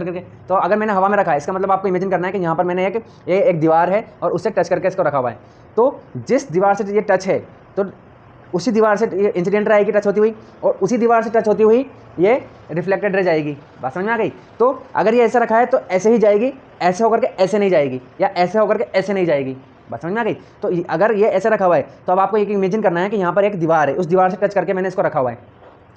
करके। तो अगर मैंने हवा में रखा है, इसका मतलब आपको इमेजिन करना है कि यहाँ पर मैंने एक दीवार है और उससे टच करके इसको रखा हुआ है। तो जिस दीवार से ये टच है तो उसी दीवार से ये इंसिडेंट रे आएगी टच होती हुई, और उसी दीवार से टच होती हुई ये रिफ्लेक्टेड रे जाएगी। बात समझ में आ गई? तो अगर ये ऐसा रखा है तो ऐसे ही जाएगी, ऐसे होकर के ऐसे नहीं जाएगी, या ऐसे होकर के ऐसे नहीं जाएगी। बात समझ में आ गई? तो अगर ये ऐसे रखा हुआ है तो अब आपको एक इमेजिन करना है कि यहाँ पर एक दीवार है, उस दीवार से टच करके मैंने इसको रखा हुआ है।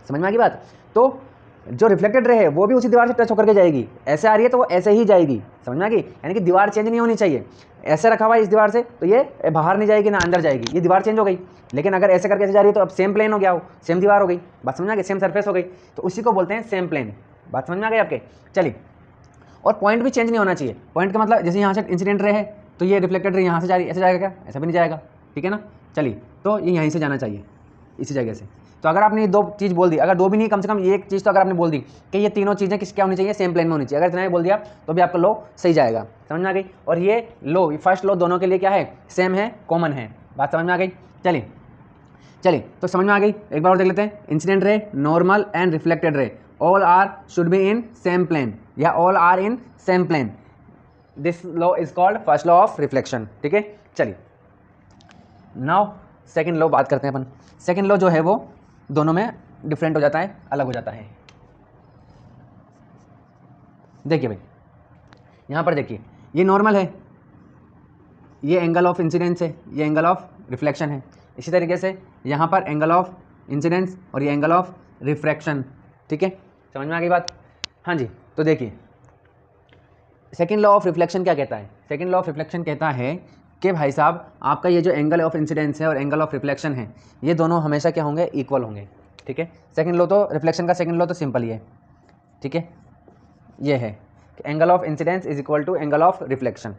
समझ में आ गई बात? तो जो रिफ्लेक्टेड रे है वो भी उसी दीवार से टच होकर के जाएगी, ऐसे आ रही है तो वो ऐसे ही जाएगी। समझ में आ गई? यानी कि दीवार चेंज नहीं होनी चाहिए। ऐसे रखा हुआ है इस दीवार से तो ये बाहर नहीं जाएगी ना अंदर जाएगी, ये दीवार चेंज हो गई। लेकिन अगर ऐसे करके ऐसे जा रही है तो अब सेम प्लेन हो गया, हो सेम दीवार हो गई। बात समझ में आ गई? सेम सरफेस हो गई, तो उसी को बोलते हैं सेम प्लेन। बात समझ में आ गई आपके? चलिए, और पॉइंट भी चेंज नहीं होना चाहिए। पॉइंट का मतलब जैसे यहाँ से इंसिडेंट रे है तो ये रिफ्लेक्टेड रे यहाँ से जा रही है, ऐसे जाएगा क्या? ऐसा भी नहीं जाएगा, ठीक है ना। चलिए, तो ये यहीं से जाना चाहिए, इसी जगह से। तो अगर आपने ये दो चीज़ बोल दी, अगर दो भी नहीं कम से कम ये एक चीज़ तो अगर आपने बोल दी कि ये तीनों चीज़ें किस क्या होनी चाहिए, सेम प्लेन में होनी चाहिए, अगर इतना ही बोल दिया तो भी आपका लो सही जाएगा। समझ में आ गई? और ये लो, फर्स्ट लो दोनों के लिए क्या है? सेम है, कॉमन है। बात समझ में आ गई? चलिए चलिए, तो समझ में आ गई। एक बार और देख लेते हैं। Incident ray, normal and reflected ray all are should be in same plane, या all are in same plane. This law is called first law of reflection. ठीक है, चलिए नाउ सेकेंड लॉ बात करते हैं अपन। सेकेंड लॉ जो है वो दोनों में डिफरेंट हो जाता है, अलग हो जाता है। देखिए भाई, यहाँ पर देखिए, ये नॉर्मल है, ये एंगल ऑफ इंसिडेंस है, ये एंगल ऑफ रिफ्लेक्शन है। इसी तरीके से यहाँ पर एंगल ऑफ इंसिडेंस और ये एंगल ऑफ रिफ्रैक्शन। ठीक है, समझ में आ गई बात? हाँ जी। तो देखिए, सेकेंड लॉ ऑफ रिफ्लेक्शन क्या कहता है? सेकेंड लॉ ऑफ रिफ्लेक्शन कहता है कि भाई साहब, आपका ये जो एंगल ऑफ इंसिडेंस है और एंगल ऑफ रिफ्लेक्शन है, ये दोनों हमेशा क्या होंगे? इक्वल होंगे। ठीक है, सेकेंड लॉ तो रिफ्लेक्शन का सेकेंड लॉ तो सिंपल ही है। ठीक है, ये है कि angle of incidence is equal to angle of reflection.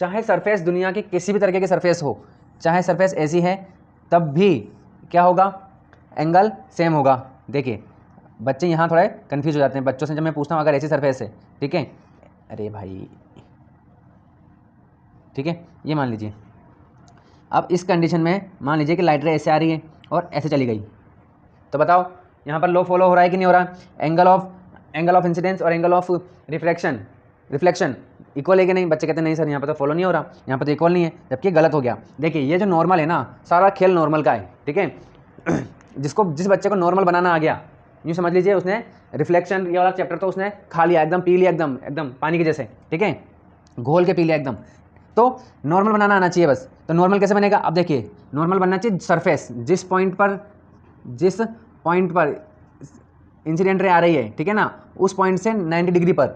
चाहे सरफेस दुनिया की किसी भी तरीके की सरफेस हो, चाहे सरफेस ऐसी है, तब भी क्या होगा? एंगल सेम होगा। देखिए, बच्चे यहाँ थोड़े कन्फ्यूज हो जाते हैं। बच्चों से जब मैं पूछता हूँ अगर ऐसी सरफेस है, ठीक है, अरे भाई, ठीक है, ये मान लीजिए, अब इस कंडीशन में मान लीजिए कि लाइट रे ऐसे आ रही है और ऐसे चली गई, तो बताओ यहाँ पर लो फॉलो हो रहा है कि नहीं हो रहा? एंगल ऑफ इंसिडेंस और एंगल ऑफ रिफ्लेक्शन इक्वल है कि नहीं? बच्चे कहते हैं नहीं सर, यहाँ पर तो फॉलो नहीं हो रहा, यहाँ पर तो इक्वल नहीं है, जबकि गलत हो गया। देखिए, ये जो नॉर्मल है ना, सारा खेल नॉर्मल का है। ठीक है, जिस बच्चे को नॉर्मल बनाना आ गया, यूँ समझ लीजिए उसने रिफ्लेक्शन ये वाला चैप्टर तो उसने खा लिया, एकदम पी लिया, एकदम एकदम पानी के जैसे। ठीक है, घोल के पी लिया एकदम। तो नॉर्मल बनाना आना चाहिए बस। तो नॉर्मल कैसे बनेगा? अब देखिए, नॉर्मल बनना चाहिए सरफेस जिस पॉइंट पर इंसिडेंट रे आ रही है, ठीक है ना, उस पॉइंट से 90 डिग्री पर